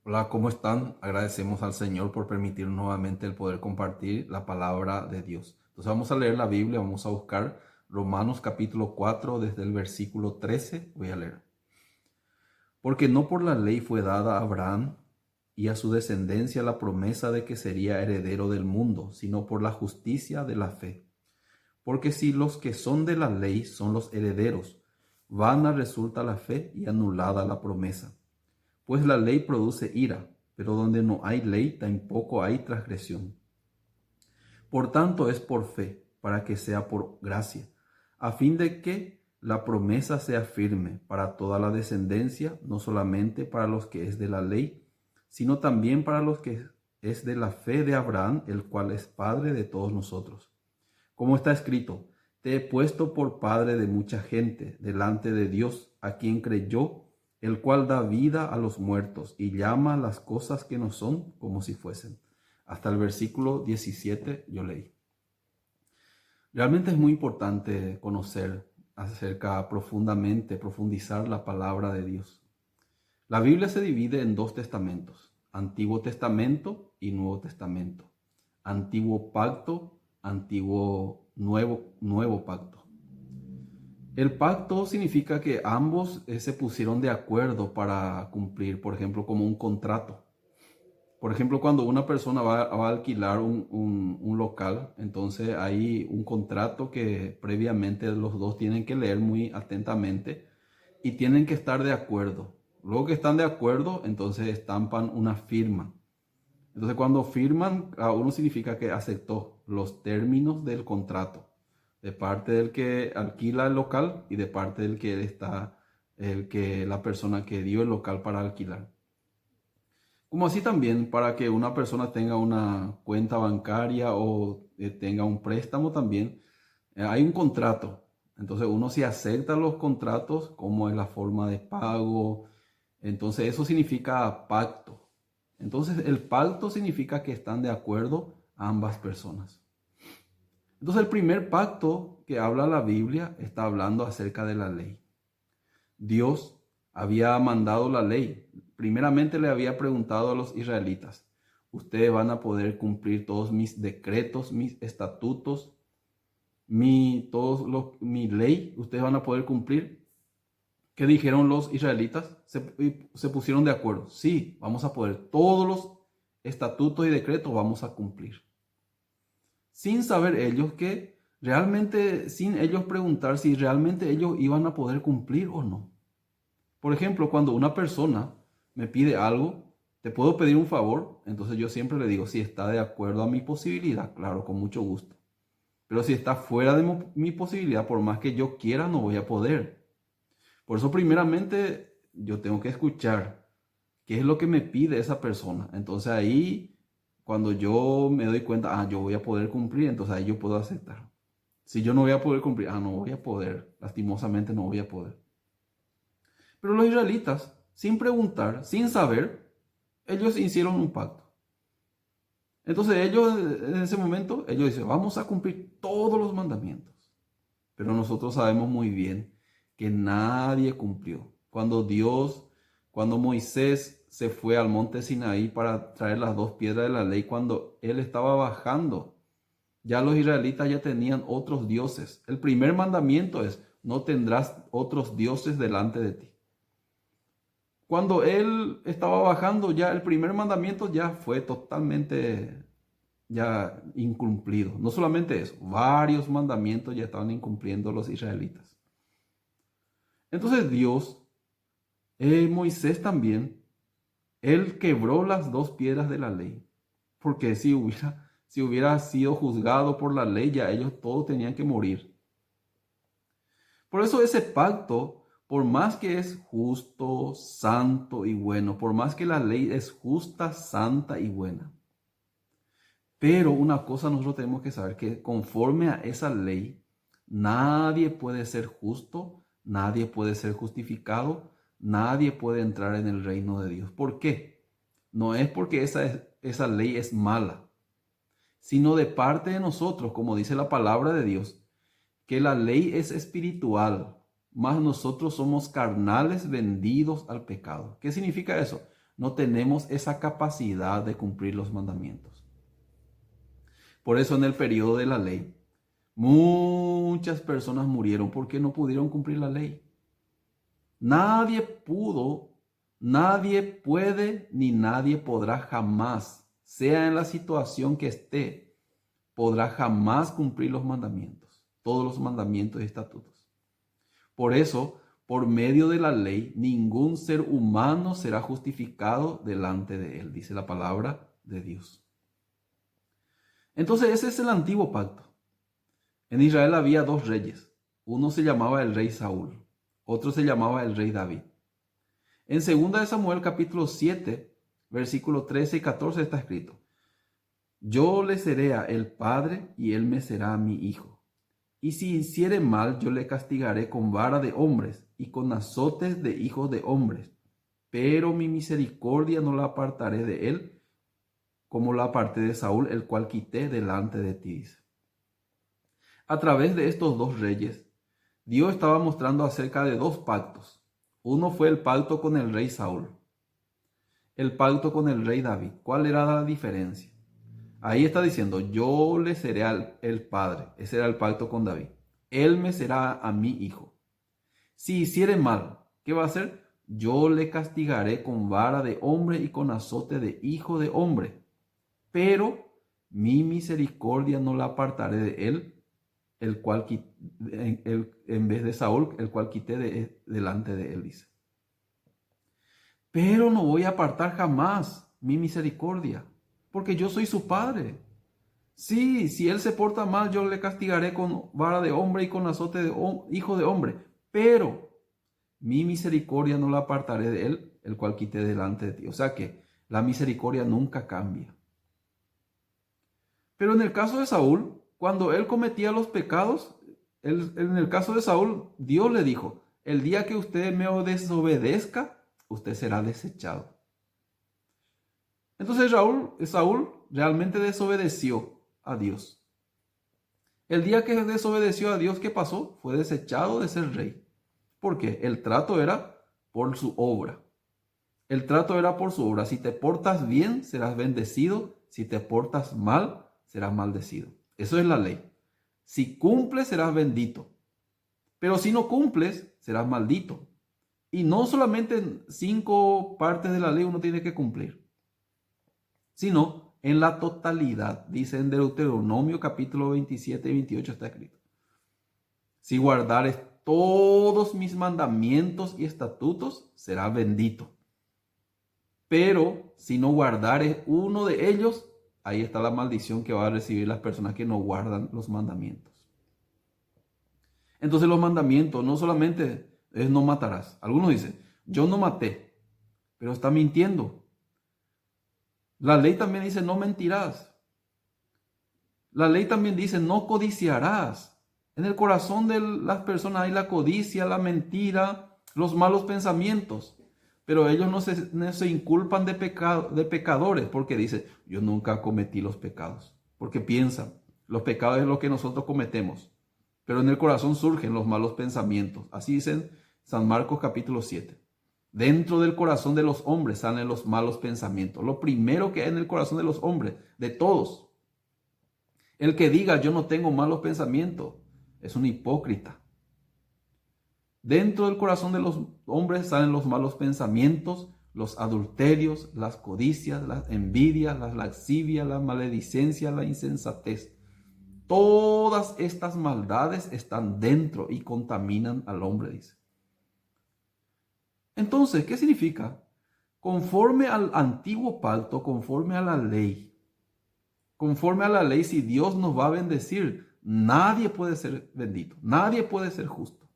Hola, ¿cómo están? Agradecemos al Señor por permitirnos nuevamente el poder compartir la palabra de Dios. Entonces vamos a leer la Biblia, vamos a buscar Romanos capítulo 4 desde el versículo 13. Voy a leer. Porque no por la ley fue dada a Abraham y a su descendencia la promesa de que sería heredero del mundo, sino por la justicia de la fe. Porque si los que son de la ley son los herederos, vana resulta la fe y anulada la promesa. Pues la ley produce ira, pero donde no hay ley tampoco hay transgresión. Por tanto es por fe, para que sea por gracia, a fin de que la promesa sea firme para toda la descendencia, no solamente para los que es de la ley, sino también para los que es de la fe de Abraham, el cual es Padre de todos nosotros. Como está escrito, te he puesto por padre de mucha gente delante de Dios, a quien creyó, el cual da vida a los muertos y llama las cosas que no son como si fuesen. Hasta el versículo 17 yo leí. Realmente es muy importante conocer acerca profundamente, profundizar la palabra de Dios. La Biblia se divide en dos testamentos, Antiguo Testamento y Nuevo Testamento. Antiguo Pacto, Nuevo Pacto. El pacto significa que ambos se pusieron de acuerdo para cumplir, por ejemplo, como un contrato. Por ejemplo, cuando una persona va a alquilar un local, entonces hay un contrato que previamente los dos tienen que leer muy atentamente y tienen que estar de acuerdo. Luego que están de acuerdo, entonces estampan una firma. Entonces cuando firman, cada uno significa que aceptó los términos del contrato, de parte del que alquila el local y de parte del que está, la persona que dio el local para alquilar. Como así también para que una persona tenga una cuenta bancaria o tenga un préstamo también, hay un contrato. Entonces uno si acepta los contratos, como es la forma de pago, entonces eso significa pacto. Entonces el pacto significa que están de acuerdo ambas personas. Entonces el primer pacto que habla la Biblia está hablando acerca de la ley. Dios había mandado la ley. Primeramente le había preguntado a los israelitas, ustedes van a poder cumplir todos mis decretos, mis estatutos, mi ley, ustedes van a poder cumplir. ¿Qué dijeron los israelitas? Se pusieron de acuerdo. Sí, vamos a poder. Todos los estatutos y decretos vamos a cumplir. Sin saber ellos que realmente, sin ellos preguntar si realmente ellos iban a poder cumplir o no. Por ejemplo, cuando una persona me pide algo, ¿te puedo pedir un favor? Entonces yo siempre le digo, si está de acuerdo a mi posibilidad, claro, con mucho gusto. Pero si está fuera de mi posibilidad, por más que yo quiera, no voy a poder. Por eso primeramente yo tengo que escuchar qué es lo que me pide esa persona. Entonces ahí, cuando yo me doy cuenta, yo voy a poder cumplir, entonces ahí yo puedo aceptar. Si yo no voy a poder cumplir, no voy a poder, lastimosamente no voy a poder. Pero los israelitas, sin preguntar, sin saber, ellos hicieron un pacto. Entonces ellos, en ese momento, ellos dicen, vamos a cumplir todos los mandamientos. Pero nosotros sabemos muy bien que nadie cumplió. Cuando Moisés se fue al monte Sinaí para traer las dos piedras de la ley, cuando él estaba bajando, ya los israelitas ya tenían otros dioses. El primer mandamiento es, no tendrás otros dioses delante de ti. Cuando él estaba bajando, ya el primer mandamiento ya fue totalmente ya incumplido. No solamente eso, varios mandamientos ya estaban incumpliendo los israelitas. Entonces Dios, Moisés también, él quebró las dos piedras de la ley. Porque si hubiera sido juzgado por la ley, ya ellos todos tenían que morir. Por eso ese pacto, por más que es justo, santo y bueno, por más que la ley es justa, santa y buena, pero una cosa nosotros tenemos que saber, que conforme a esa ley, nadie puede ser justo, nadie puede ser justificado, nadie puede entrar en el reino de Dios. ¿Por qué? No es porque esa ley es mala, sino de parte de nosotros, como dice la palabra de Dios, que la ley es espiritual, mas nosotros somos carnales vendidos al pecado. ¿Qué significa eso? No tenemos esa capacidad de cumplir los mandamientos. Por eso en el periodo de la ley, muchas personas murieron porque no pudieron cumplir la ley. Nadie pudo, nadie puede, ni nadie podrá jamás, sea en la situación que esté, podrá jamás cumplir los mandamientos, todos los mandamientos y estatutos. Por eso, por medio de la ley, ningún ser humano será justificado delante de él, dice la palabra de Dios. Entonces ese es el antiguo pacto. En Israel había dos reyes. Uno se llamaba el rey Saúl, otro se llamaba el rey David. En 2 de Samuel capítulo 7, versículos 13 y 14 está escrito: Yo le seré a él padre y él me será mi hijo. Y si hiciere mal, yo le castigaré con vara de hombres y con azotes de hijos de hombres. Pero mi misericordia no la apartaré de él, como la aparté de Saúl, el cual quité delante de ti. Dice. A través de estos dos reyes, Dios estaba mostrando acerca de dos pactos. Uno fue el pacto con el rey Saúl, el pacto con el rey David. ¿Cuál era la diferencia? Ahí está diciendo, yo le seré el padre. Ese era el pacto con David. Él me será a mi hijo. Si hiciere mal, ¿qué va a hacer? Yo le castigaré con vara de hombre y con azote de hijo de hombre. Pero mi misericordia no la apartaré de él, el cual en vez de Saúl, el cual quité delante de él, dice. Pero no voy a apartar jamás mi misericordia, porque yo soy su padre. Sí, si él se porta mal, yo le castigaré con vara de hombre y con azote de hijo de hombre. Pero mi misericordia no la apartaré de él, el cual quité delante de ti. O sea que la misericordia nunca cambia. Pero en el caso de Saúl, cuando él cometía los pecados, en el caso de Saúl, Dios le dijo, el día que usted me desobedezca, usted será desechado. Entonces Saúl realmente desobedeció a Dios. El día que desobedeció a Dios, ¿qué pasó? Fue desechado de ser rey. Porque el trato era por su obra. El trato era por su obra. Si te portas bien, serás bendecido. Si te portas mal, serás maldecido. Eso es la ley. Si cumples, serás bendito. Pero si no cumples, serás maldito. Y no solamente en 5 partes de la ley uno tiene que cumplir, sino en la totalidad. Dice en Deuteronomio capítulo 27 y 28 está escrito. Si guardares todos mis mandamientos y estatutos, serás bendito. Pero si no guardares uno de ellos, ahí está la maldición que van a recibir las personas que no guardan los mandamientos. Entonces los mandamientos no solamente es no matarás. Algunos dicen, yo no maté, pero está mintiendo. La ley también dice, no mentirás. La ley también dice, no codiciarás. En el corazón de las personas hay la codicia, la mentira, los malos pensamientos. Pero ellos no se inculpan de pecadores porque dicen, yo nunca cometí los pecados. Porque piensan, los pecados es lo que nosotros cometemos. Pero en el corazón surgen los malos pensamientos. Así dicen San Marcos capítulo 7. Dentro del corazón de los hombres salen los malos pensamientos. Lo primero que hay en el corazón de los hombres, de todos. El que diga yo no tengo malos pensamientos es un hipócrita. Dentro del corazón de los hombres salen los malos pensamientos, los adulterios, las codicias, las envidias, las lascivias, la maledicencia, la insensatez. Todas estas maldades están dentro y contaminan al hombre, dice. Entonces, ¿qué significa? Conforme al antiguo pacto, conforme a la ley, si Dios nos va a bendecir, nadie puede ser bendito, nadie puede ser justo.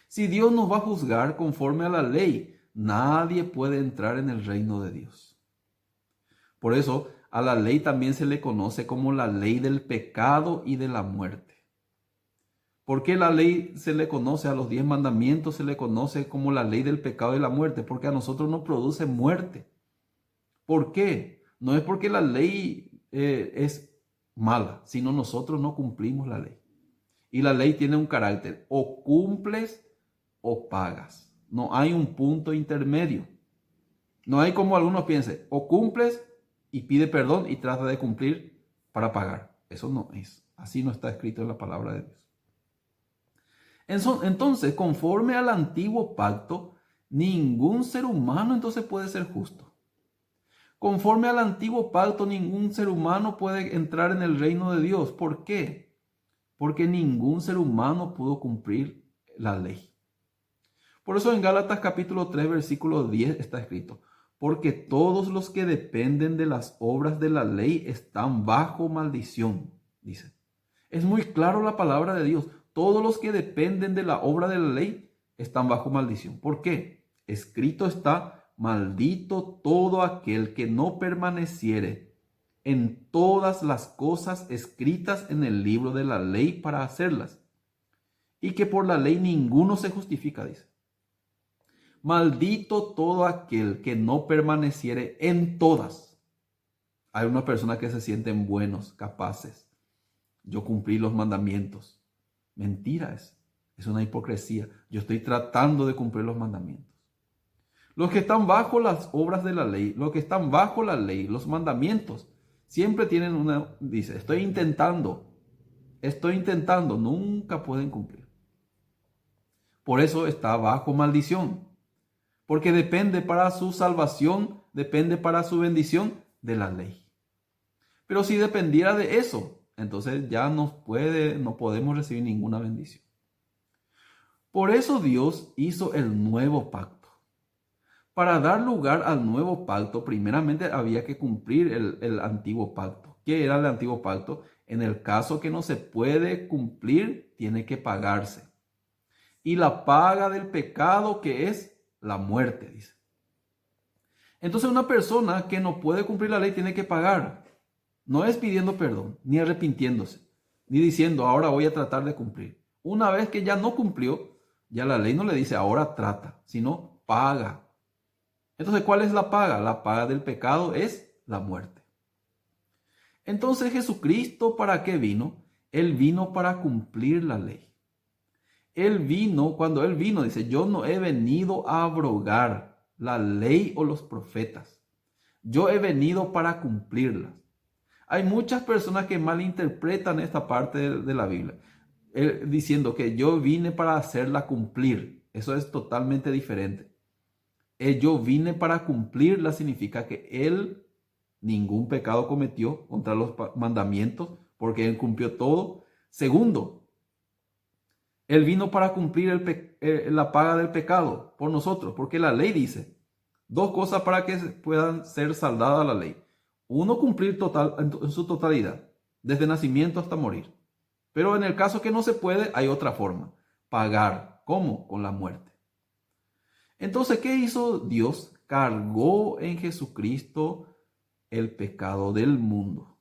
Si Dios nos va a juzgar conforme a la ley, nadie puede entrar en el reino de Dios. Por eso, a la ley también se le conoce como la ley del pecado y de la muerte. ¿Por qué la ley se le conoce, a los 10 mandamientos se le conoce como la ley del pecado y la muerte? Porque a nosotros nos produce muerte. ¿Por qué? No es porque la ley es mala, sino nosotros no cumplimos la ley. Y la ley tiene un carácter, o cumples o pagas. No hay un punto intermedio. No hay como algunos piensen, o cumples y pide perdón y trata de cumplir para pagar. Eso no es. Así no está escrito en la palabra de Dios. Entonces, conforme al antiguo pacto, ningún ser humano entonces puede ser justo. Conforme al antiguo pacto, ningún ser humano puede entrar en el reino de Dios. ¿Por qué? Porque ningún ser humano pudo cumplir la ley. Por eso en Gálatas capítulo 3, versículo 10 está escrito, porque todos los que dependen de las obras de la ley están bajo maldición, dice. Es muy claro la palabra de Dios. Todos los que dependen de la obra de la ley están bajo maldición. ¿Por qué? Escrito está, maldito todo aquel que no permaneciere en todas las cosas escritas en el libro de la ley para hacerlas. Y que por la ley ninguno se justifica, dice. Maldito todo aquel que no permaneciere en todas. Hay unas personas que se sienten buenos, capaces. Yo cumplí los mandamientos. Mentira es una hipocresía. Yo estoy tratando de cumplir los mandamientos. Los que están bajo las obras de la ley, los que están bajo la ley, los mandamientos, siempre tienen dice, estoy intentando, nunca pueden cumplir. Por eso está bajo maldición, porque depende para su salvación, depende para su bendición de la ley. Pero si dependiera de eso, entonces ya no podemos recibir ninguna bendición. Por eso Dios hizo el nuevo pacto. Para dar lugar al nuevo pacto, primeramente había que cumplir el antiguo pacto. ¿Qué era el antiguo pacto? En el caso que no se puede cumplir, tiene que pagarse. Y la paga del pecado, que es la muerte, dice. Entonces una persona que no puede cumplir la ley tiene que pagar. No es pidiendo perdón, ni arrepintiéndose, ni diciendo, ahora voy a tratar de cumplir. Una vez que ya no cumplió, ya la ley no le dice, ahora trata, sino paga. Entonces, ¿cuál es la paga? La paga del pecado es la muerte. Entonces, Jesucristo, ¿para qué vino? Él vino para cumplir la ley. Cuando Él vino, dice, yo no he venido a abrogar la ley o los profetas. Yo he venido para cumplirlas. Hay muchas personas que malinterpretan esta parte de la Biblia, diciendo que yo vine para hacerla cumplir. Eso es totalmente diferente. Yo vine para cumplirla significa que Él ningún pecado cometió contra los mandamientos, porque Él cumplió todo. Segundo, Él vino para cumplir la paga del pecado por nosotros, porque la ley dice dos cosas para que puedan ser saldadas la ley. Uno, cumplir en su totalidad, desde nacimiento hasta morir. Pero en el caso que no se puede, hay otra forma, pagar. ¿Cómo? Con la muerte. Entonces, ¿qué hizo Dios? Cargó en Jesucristo el pecado del mundo.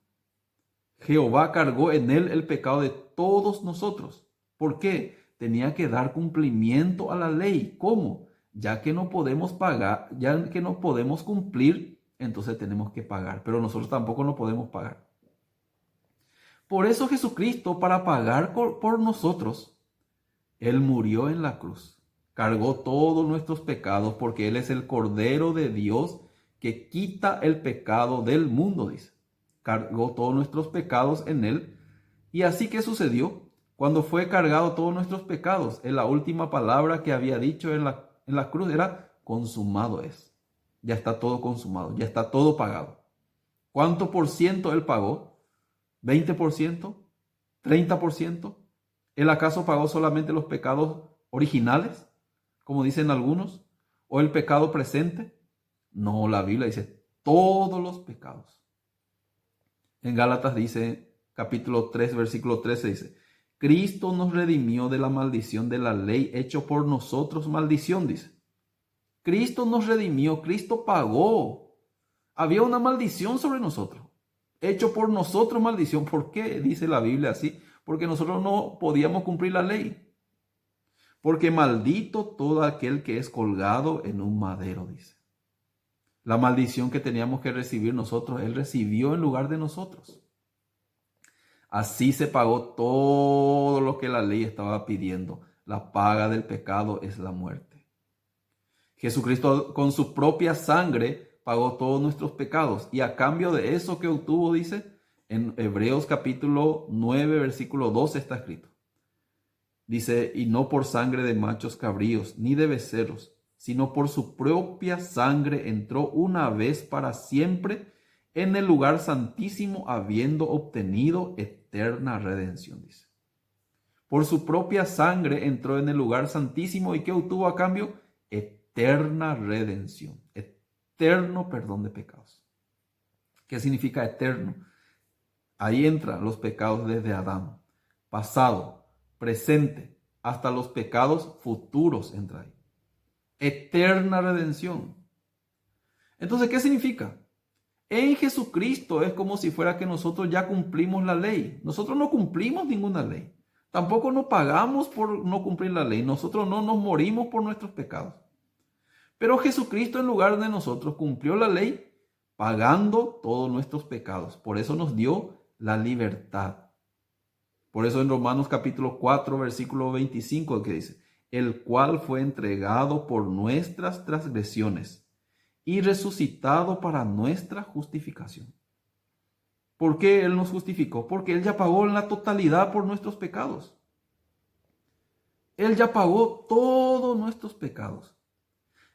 Jehová cargó en él el pecado de todos nosotros. ¿Por qué? Tenía que dar cumplimiento a la ley. ¿Cómo? Ya que no podemos pagar, ya que no podemos cumplir, entonces tenemos que pagar. Pero nosotros tampoco no podemos pagar. Por eso Jesucristo, para pagar por nosotros, Él murió en la cruz. Cargó todos nuestros pecados porque Él es el Cordero de Dios que quita el pecado del mundo, dice. Cargó todos nuestros pecados en Él. Y así que sucedió cuando fue cargado todos nuestros pecados. En la última palabra que había dicho en la cruz era, consumado es. Ya está todo consumado, ya está todo pagado. ¿Cuánto por ciento Él pagó? ¿20%? ¿30%? ¿Él acaso pagó solamente los pecados originales, como dicen algunos? ¿O el pecado presente? No, la Biblia dice todos los pecados. En Gálatas dice, capítulo 3, versículo 13 dice, Cristo nos redimió de la maldición de la ley, hecho por nosotros maldición, dice. Cristo nos redimió, Cristo pagó. Había una maldición sobre nosotros, hecho por nosotros maldición. ¿Por qué dice la Biblia así? Porque nosotros no podíamos cumplir la ley. Porque maldito todo aquel que es colgado en un madero, dice. La maldición que teníamos que recibir nosotros, Él recibió en lugar de nosotros. Así se pagó todo lo que la ley estaba pidiendo. La paga del pecado es la muerte. Jesucristo con su propia sangre pagó todos nuestros pecados. Y a cambio de eso que obtuvo, dice, en Hebreos capítulo 9, versículo 12 está escrito. Dice, y no por sangre de machos cabríos, ni de becerros, sino por su propia sangre entró una vez para siempre en el lugar santísimo, habiendo obtenido eterna redención, dice. Por su propia sangre entró en el lugar santísimo, ¿y qué obtuvo a cambio? Eterna redención, eterno perdón de pecados. ¿Qué significa eterno? Ahí entran los pecados desde Adán, pasado, presente, hasta los pecados futuros entra ahí. Eterna redención. Entonces, ¿qué significa? En Jesucristo es como si fuera que nosotros ya cumplimos la ley. Nosotros no cumplimos ninguna ley. Tampoco nos pagamos por no cumplir la ley. Nosotros no nos morimos por nuestros pecados. Pero Jesucristo en lugar de nosotros cumplió la ley pagando todos nuestros pecados. Por eso nos dio la libertad. Por eso en Romanos capítulo 4, versículo 25, que dice, el cual fue entregado por nuestras transgresiones y resucitado para nuestra justificación. ¿Por qué Él nos justificó? Porque Él ya pagó en la totalidad por nuestros pecados. Él ya pagó todos nuestros pecados.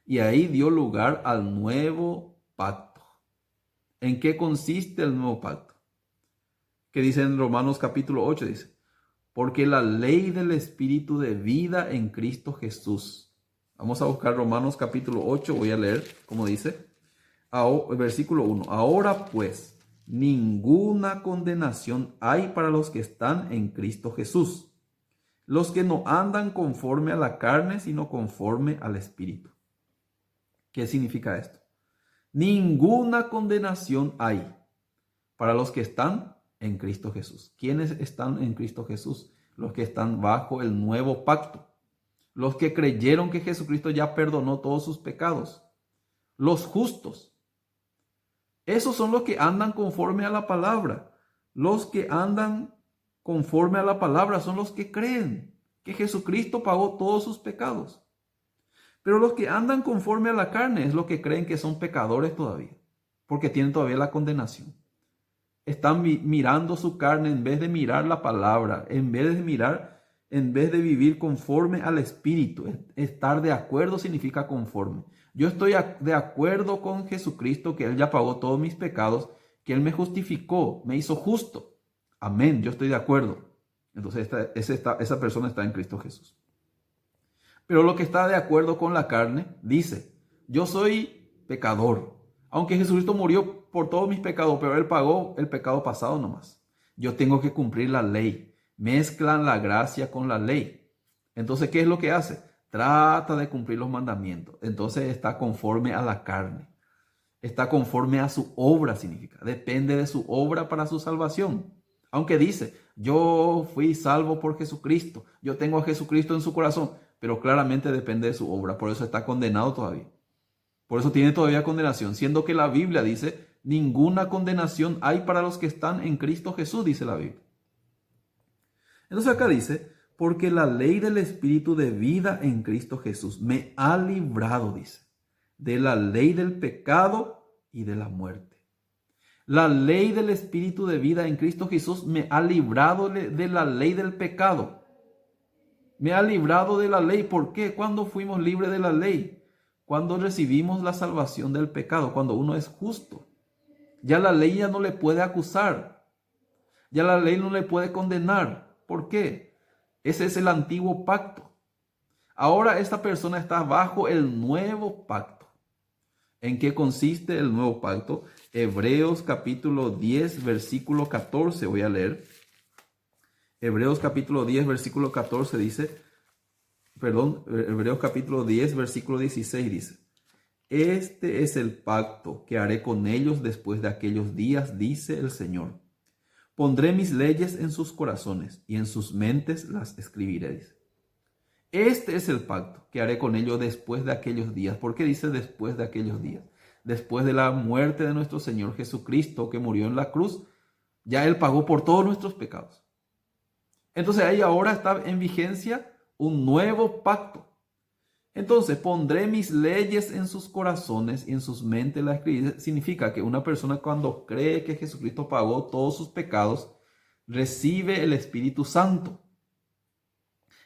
Y ahí dio lugar al nuevo pacto. ¿En qué consiste el nuevo pacto? Que dice en Romanos capítulo 8, dice, porque la ley del Espíritu de vida en Cristo Jesús. Vamos a buscar Romanos capítulo 8, voy a leer como dice, versículo 1. Ahora pues, ninguna condenación hay para los que están en Cristo Jesús, los que no andan conforme a la carne, sino conforme al Espíritu. ¿Qué significa esto? Ninguna condenación hay para los que están en Cristo Jesús. ¿Quiénes están en Cristo Jesús? Los que están bajo el nuevo pacto. Los que creyeron que Jesucristo ya perdonó todos sus pecados. Los justos. Esos son los que andan conforme a la palabra. Los que andan conforme a la palabra son los que creen que Jesucristo pagó todos sus pecados. Pero los que andan conforme a la carne es los que creen que son pecadores todavía, porque tienen todavía la condenación. Están mirando su carne en vez de mirar la palabra, en vez de vivir conforme al Espíritu. Estar de acuerdo significa conforme. Yo estoy de acuerdo con Jesucristo, que Él ya pagó todos mis pecados, que Él me justificó, me hizo justo. Amén, yo estoy de acuerdo. Entonces esa persona está en Cristo Jesús. Pero lo que está de acuerdo con la carne dice, yo soy pecador. Aunque Jesucristo murió por todos mis pecados, pero Él pagó el pecado pasado nomás. Yo tengo que cumplir la ley. Mezclan la gracia con la ley. Entonces, ¿qué es lo que hace? Trata de cumplir los mandamientos. Entonces está conforme a la carne. Está conforme a su obra, significa. Depende de su obra para su salvación. Aunque dice, yo fui salvo por Jesucristo. Yo tengo a Jesucristo en su corazón. Pero claramente depende de su obra. Por eso está condenado todavía. Por eso tiene todavía condenación. Siendo que la Biblia dice, ninguna condenación hay para los que están en Cristo Jesús, dice la Biblia. Entonces acá dice, porque la ley del Espíritu de vida en Cristo Jesús me ha librado, dice, de la ley del pecado y de la muerte. La ley del Espíritu de vida en Cristo Jesús me ha librado de la ley del pecado. Me ha librado de la ley. ¿Por qué? ¿Cuándo fuimos libres de la ley? Cuando recibimos la salvación del pecado, cuando uno es justo. Ya la ley ya no le puede acusar. Ya la ley no le puede condenar. ¿Por qué? Ese es el antiguo pacto. Ahora esta persona está bajo el nuevo pacto. ¿En qué consiste el nuevo pacto? Hebreos capítulo 10, versículo 14. Voy a leer. Hebreos capítulo 10, versículo 14 dice, Hebreos capítulo 10, versículo 16 dice, este es el pacto que haré con ellos después de aquellos días, dice el Señor. Pondré mis leyes en sus corazones y en sus mentes las escribiréis. Este es el pacto que haré con ellos después de aquellos días. ¿Por qué dice después de aquellos días? Después de la muerte de nuestro Señor Jesucristo, que murió en la cruz, ya Él pagó por todos nuestros pecados. Entonces ahí ahora está en vigencia un nuevo pacto. Entonces, pondré mis leyes en sus corazones y en sus mentes las escribiré. Significa que una persona cuando cree que Jesucristo pagó todos sus pecados, recibe el Espíritu Santo.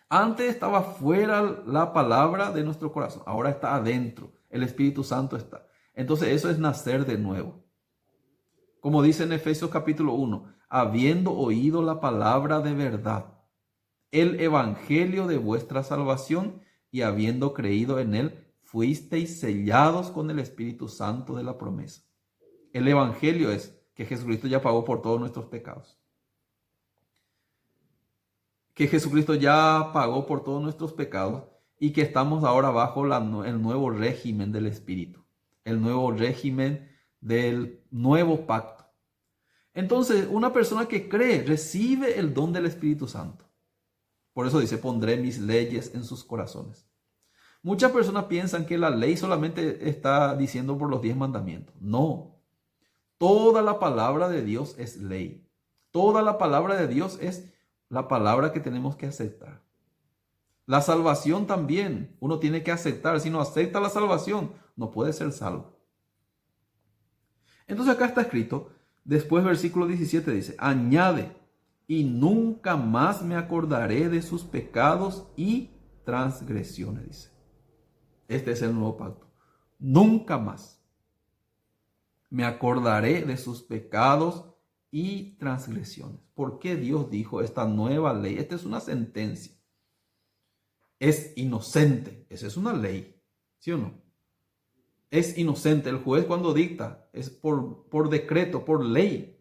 Antes estaba fuera la palabra de nuestro corazón, ahora está adentro, el Espíritu Santo está. Entonces eso es nacer de nuevo. Como dice en Efesios capítulo 1, habiendo oído la palabra de verdad, el evangelio de vuestra salvación, y habiendo creído en él, fuisteis sellados con el Espíritu Santo de la promesa. El evangelio es que Jesucristo ya pagó por todos nuestros pecados. Que Jesucristo ya pagó por todos nuestros pecados y que estamos ahora bajo el nuevo régimen del Espíritu, el nuevo régimen del nuevo pacto. Entonces, una persona que cree recibe el don del Espíritu Santo. Por eso dice, pondré mis leyes en sus corazones. Muchas personas piensan que la ley solamente está diciendo por los 10 mandamientos. No, toda la palabra de Dios es ley. Toda la palabra de Dios es la palabra que tenemos que aceptar. La salvación también, uno tiene que aceptar. Si no acepta la salvación, no puede ser salvo. Entonces acá está escrito, después versículo 17 dice, añade, y nunca más me acordaré de sus pecados y transgresiones, dice. Este es el nuevo pacto. Nunca más me acordaré de sus pecados y transgresiones. ¿Por qué Dios dijo esta nueva ley? Esta es una sentencia. Es inocente. Esa es una ley. ¿Sí o no? Es inocente. El juez cuando dicta es por decreto, por ley.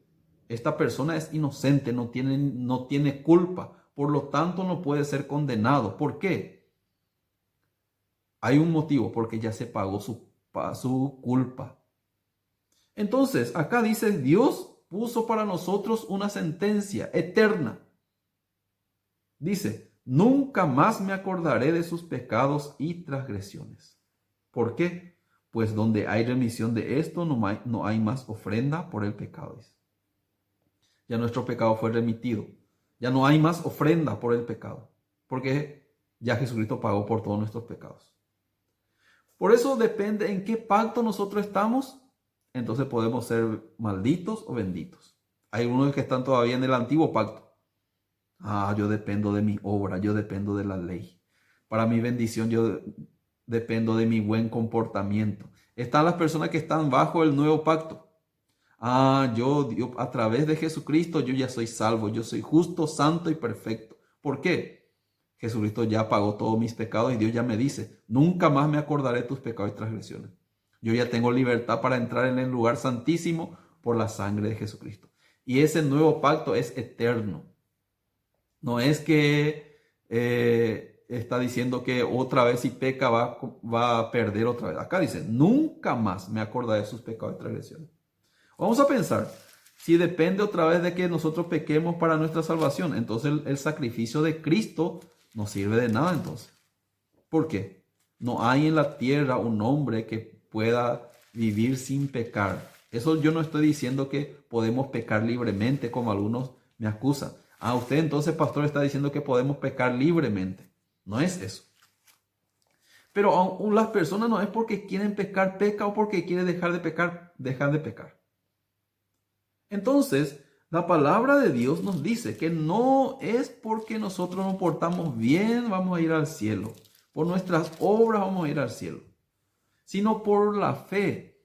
Esta persona es inocente, no tiene culpa. Por lo tanto, no puede ser condenado. ¿Por qué? Hay un motivo, porque ya se pagó su culpa. Entonces, acá dice, Dios puso para nosotros una sentencia eterna. Dice, nunca más me acordaré de sus pecados y transgresiones. ¿Por qué? Pues donde hay remisión de esto, no hay más ofrenda por el pecado. Ya nuestro pecado fue remitido. Ya no hay más ofrenda por el pecado. Porque ya Jesucristo pagó por todos nuestros pecados. Por eso depende en qué pacto nosotros estamos. Entonces podemos ser malditos o benditos. Hay unos que están todavía en el antiguo pacto. Yo dependo de mi obra, yo dependo de la ley. Para mi bendición yo dependo de mi buen comportamiento. Están las personas que están bajo el nuevo pacto. Yo a través de Jesucristo yo ya soy salvo, yo soy justo, santo y perfecto. ¿Por qué? Jesucristo ya pagó todos mis pecados y Dios ya me dice, nunca más me acordaré de tus pecados y transgresiones. Yo ya tengo libertad para entrar en el lugar santísimo por la sangre de Jesucristo. Y ese nuevo pacto es eterno. No es que está diciendo que otra vez si peca va a perder otra vez. Acá dice, nunca más me acordaré de sus pecados y transgresiones. Vamos a pensar, si depende otra vez de que nosotros pequemos para nuestra salvación, entonces el sacrificio de Cristo no sirve de nada entonces. ¿Por qué? No hay en la tierra un hombre que pueda vivir sin pecar. Eso yo no estoy diciendo que podemos pecar libremente como algunos me acusan. Usted entonces, pastor, está diciendo que podemos pecar libremente. No es eso. Pero aún las personas no es porque quieren pecar, peca, o porque quieren dejar de pecar, dejan de pecar. Entonces, la palabra de Dios nos dice que no es porque nosotros nos portamos bien vamos a ir al cielo. Por nuestras obras vamos a ir al cielo. Sino por la fe.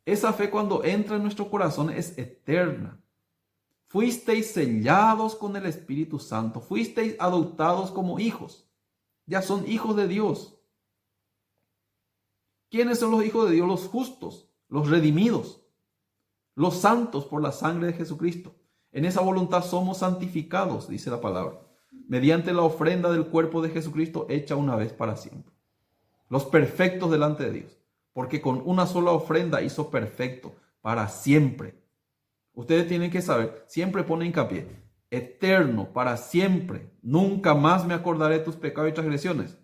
Esa fe cuando entra en nuestro corazón es eterna. Fuisteis sellados con el Espíritu Santo. Fuisteis adoptados como hijos. Ya son hijos de Dios. ¿Quiénes son los hijos de Dios? Los justos, los redimidos, los santos por la sangre de Jesucristo. En esa voluntad somos santificados, dice la palabra, mediante la ofrenda del cuerpo de Jesucristo hecha una vez para siempre. Los perfectos delante de Dios, porque con una sola ofrenda hizo perfecto para siempre. Ustedes tienen que saber, siempre pone hincapié, eterno, para siempre. Nunca más me acordaré de tus pecados y transgresiones.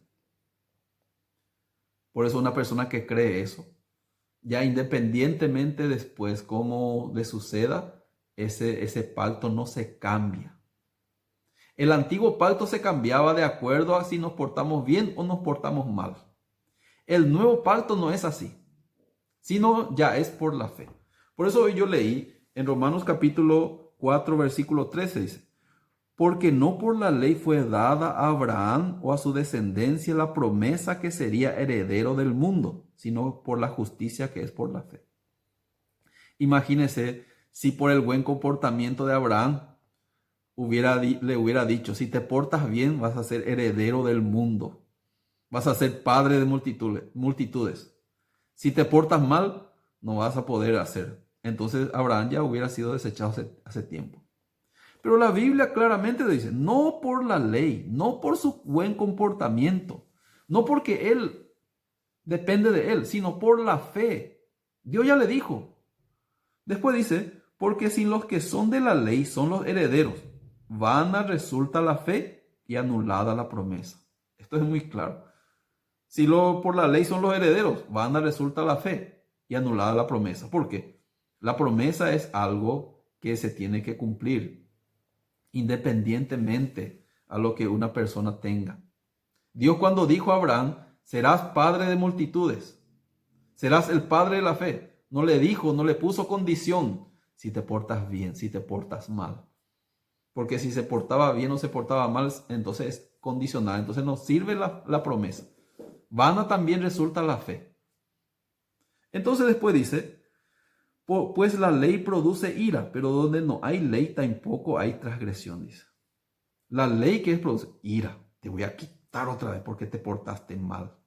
Por eso una persona que cree eso, ya independientemente después cómo le suceda, ese pacto no se cambia. El antiguo pacto se cambiaba de acuerdo a si nos portamos bien o nos portamos mal. El nuevo pacto no es así, sino ya es por la fe. Por eso hoy yo leí en Romanos capítulo 4, versículo 13, dice, porque no por la ley fue dada a Abraham o a su descendencia la promesa que sería heredero del mundo, sino por la justicia que es por la fe. Imagínese si por el buen comportamiento de Abraham le hubiera dicho, si te portas bien vas a ser heredero del mundo, vas a ser padre de multitudes. Si te portas mal, no vas a poder hacer. Entonces Abraham ya hubiera sido desechado hace tiempo. Pero la Biblia claramente dice, no por la ley, no por su buen comportamiento, no porque él depende de él, sino por la fe. Dios ya le dijo. Después dice, porque si los que son de la ley son los herederos, vana resulta la fe y anulada la promesa. Esto es muy claro. Si por la ley son los herederos, vana resulta la fe y anulada la promesa. ¿Por qué? La promesa es algo que se tiene que cumplir, independientemente a lo que una persona tenga. Dios cuando dijo a Abraham, serás padre de multitudes, serás el padre de la fe, no le dijo, no le puso condición si te portas bien, si te portas mal. Porque si se portaba bien o se portaba mal, entonces es condicional, entonces no sirve la promesa. Vana también resulta la fe. Entonces después dice, pues la ley produce ira, pero donde no hay ley tampoco hay transgresión, dice. La ley que produce ira, te voy a quitar otra vez porque te portaste mal.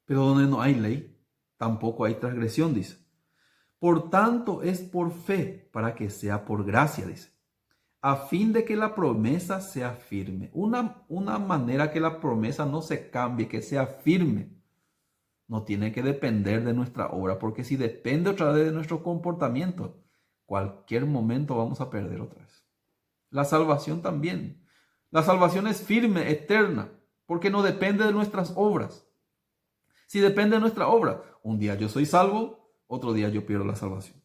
Pero donde no hay ley, tampoco hay transgresión, dice. Por tanto, es por fe, para que sea por gracia, dice. A fin de que la promesa sea firme. Una manera que la promesa no se cambie, que sea firme. No tiene que depender de nuestra obra, porque si depende otra vez de nuestro comportamiento, cualquier momento vamos a perder otra vez. La salvación también. La salvación es firme, eterna, porque no depende de nuestras obras. Si depende de nuestra obra, un día yo soy salvo, otro día yo pierdo la salvación.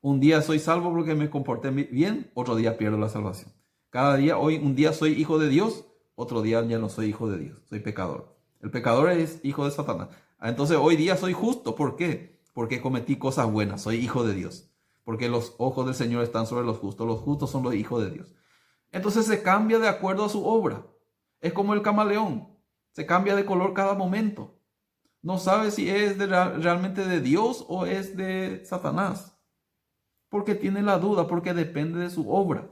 Un día soy salvo porque me comporté bien, otro día pierdo la salvación. Cada día, un día soy hijo de Dios, otro día ya no soy hijo de Dios, soy pecador. El pecador es hijo de Satanás. Entonces hoy día soy justo, ¿por qué? Porque cometí cosas buenas, soy hijo de Dios. Porque los ojos del Señor están sobre los justos son los hijos de Dios. Entonces se cambia de acuerdo a su obra. Es como el camaleón, se cambia de color cada momento. No sabe si es realmente de Dios o es de Satanás. Porque tiene la duda, porque depende de su obra.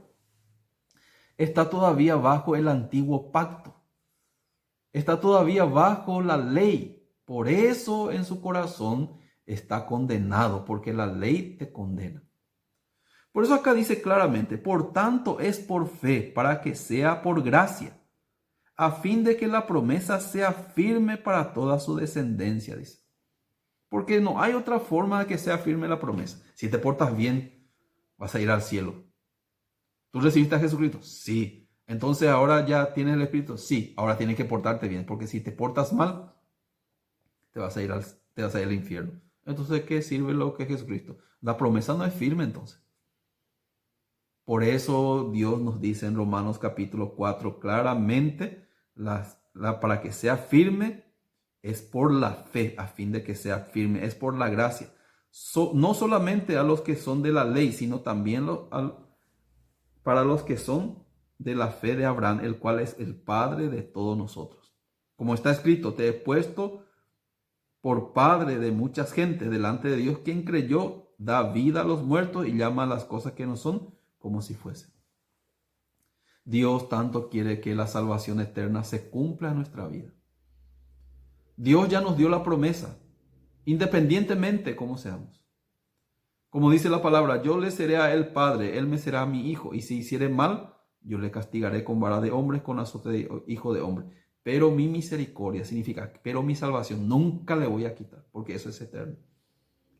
Está todavía bajo el antiguo pacto. Está todavía bajo la ley. Por eso en su corazón está condenado, porque la ley te condena. Por eso acá dice claramente, por tanto es por fe, para que sea por gracia, a fin de que la promesa sea firme para toda su descendencia, dice. Porque no hay otra forma de que sea firme la promesa. Si te portas bien, vas a ir al cielo. ¿Tú recibiste a Jesucristo? Sí. Entonces ahora ya tienes el Espíritu. Sí. Ahora tienes que portarte bien, porque si te portas mal, te vas a ir al infierno. Entonces, ¿qué sirve lo que es Jesucristo? La promesa no es firme entonces. Por eso Dios nos dice en Romanos capítulo 4 claramente, para que sea firme, es por la fe, a fin de que sea firme, es por la gracia. No solamente a los que son de la ley, sino también para los que son de la fe de Abraham, el cual es el Padre de todos nosotros. Como está escrito, te he puesto por Padre de muchas gentes delante de Dios, quien creyó, da vida a los muertos y llama a las cosas que no son como si fuesen. Dios tanto quiere que la salvación eterna se cumpla en nuestra vida. Dios ya nos dio la promesa, independientemente cómo seamos. Como dice la palabra, yo le seré a él padre, él me será mi hijo, y si hiciere mal, yo le castigaré con vara de hombres, con azote de hijo de hombre. Pero mi misericordia significa, pero mi salvación nunca le voy a quitar, porque eso es eterno.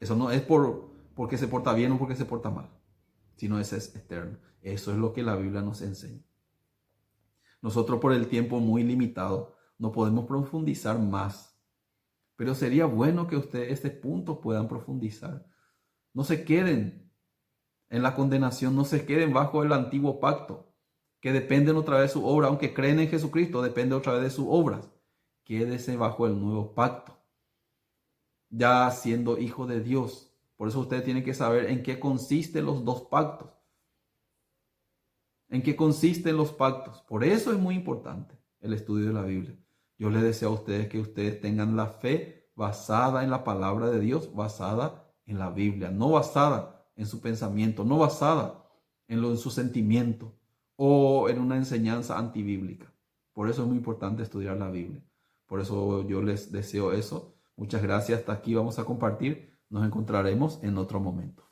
Eso no es porque se porta bien o porque se porta mal, sino eso es eterno. Eso es lo que la Biblia nos enseña. Nosotros por el tiempo muy limitado no podemos profundizar más, pero sería bueno que ustedes este punto puedan profundizar. No se queden en la condenación, no se queden bajo el antiguo pacto, que dependen otra vez de su obra, aunque creen en Jesucristo, depende otra vez de sus obras. quédese bajo el nuevo pacto, ya siendo hijo de Dios. Por eso usted tiene que saber en qué consisten los dos pactos. ¿En qué consisten los pactos? Por eso es muy importante el estudio de la Biblia. Yo les deseo a ustedes que ustedes tengan la fe basada en la palabra de Dios, basada en la Biblia, no basada en su pensamiento, no basada en su sentimiento o en una enseñanza antibíblica. Por eso es muy importante estudiar la Biblia. Por eso yo les deseo eso. Muchas gracias. Hasta aquí vamos a compartir. Nos encontraremos en otro momento.